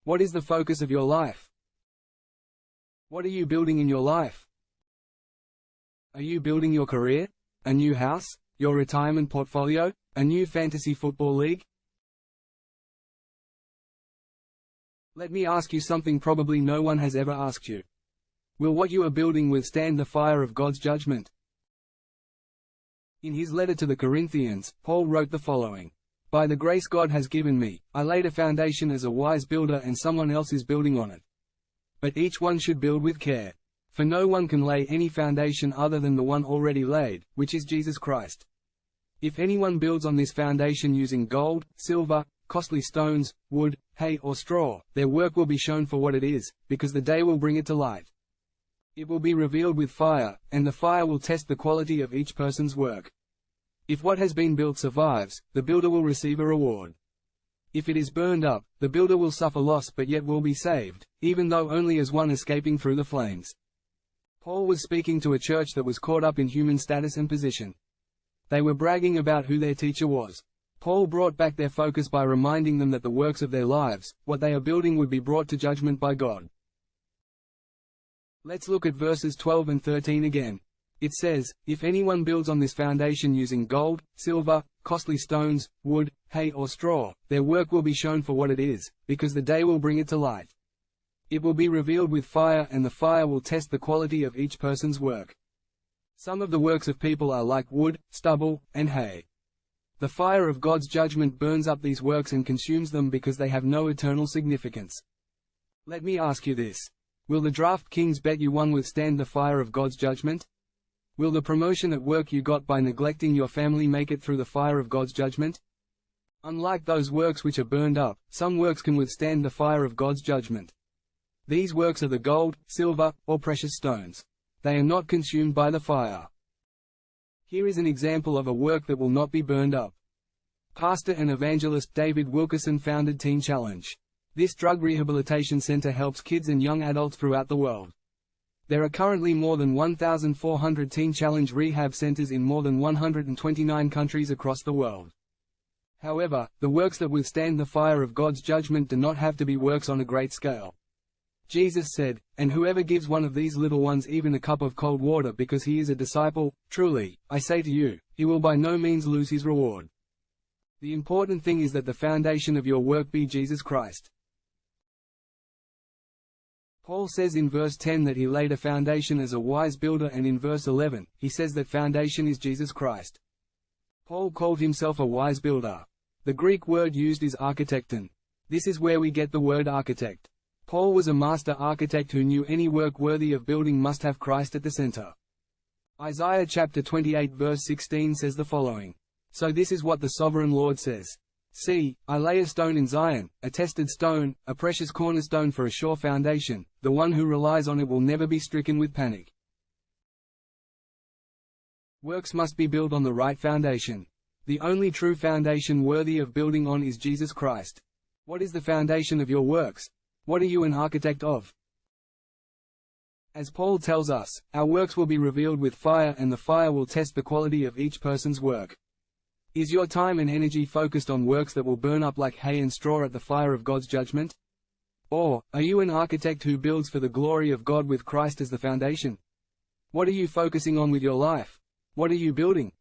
What is the focus of your life? What are you building in your life? Are you building your career? A new house? Your retirement portfolio? A new fantasy football league? Let me ask you something probably no one has ever asked you. Will what you are building withstand the fire of God's judgment? In his letter to the Corinthians, Paul wrote the following: "By the grace God has given me, I laid a foundation as a wise builder and someone else is building on it. But each one should build with care. For no one can lay any foundation other than the one already laid, which is Jesus Christ. If anyone builds on this foundation using gold, silver, costly stones, wood, hay or straw, their work will be shown for what it is, because the day will bring it to light. It will be revealed with fire, and the fire will test the quality of each person's work. If what has been built survives, the builder will receive a reward. If it is burned up, the builder will suffer loss but yet will be saved, even though only as one escaping through the flames." Paul was speaking to a church that was caught up in human status and position. They were bragging about who their teacher was. Paul brought back their focus by reminding them that the works of their lives, what they are building, would be brought to judgment by God. Let's look at verses 12 and 13 again. It says, "If anyone builds on this foundation using gold, silver, costly stones, wood, hay or straw, their work will be shown for what it is, because the day will bring it to light. It will be revealed with fire, and the fire will test the quality of each person's work." Some of the works of people are like wood, stubble, and hay. The fire of God's judgment burns up these works and consumes them because they have no eternal significance. Let me ask you this. Will the DraftKings bet you won withstand the fire of God's judgment? Will the promotion at work you got by neglecting your family make it through the fire of God's judgment? Unlike those works which are burned up, some works can withstand the fire of God's judgment. These works are the gold, silver, or precious stones. They are not consumed by the fire. Here is an example of a work that will not be burned up. Pastor and evangelist David Wilkerson founded Teen Challenge. This drug rehabilitation center helps kids and young adults throughout the world. There are currently more than 1,400 Teen Challenge rehab centers in more than 129 countries across the world. However, the works that withstand the fire of God's judgment do not have to be works on a great scale. Jesus said, "And whoever gives one of these little ones even a cup of cold water because he is a disciple, truly, I say to you, he will by no means lose his reward." The important thing is that the foundation of your work be Jesus Christ. Paul says in verse 10 that he laid a foundation as a wise builder, and in verse 11, he says that foundation is Jesus Christ. Paul called himself a wise builder. The Greek word used is architekton. This is where we get the word architect. Paul was a master architect who knew any work worthy of building must have Christ at the center. Isaiah chapter 28 verse 16 says the following: "So this is what the sovereign Lord says. See, I lay a stone in Zion, a tested stone, a precious cornerstone for a sure foundation. The one who relies on it will never be stricken with panic." Works must be built on the right foundation. The only true foundation worthy of building on is Jesus Christ. What is the foundation of your works? What are you an architect of? As Paul tells us, our works will be revealed with fire, and the fire will test the quality of each person's work. Is your time and energy focused on works that will burn up like hay and straw at the fire of God's judgment? Or, are you an architect who builds for the glory of God with Christ as the foundation? What are you focusing on with your life? What are you building?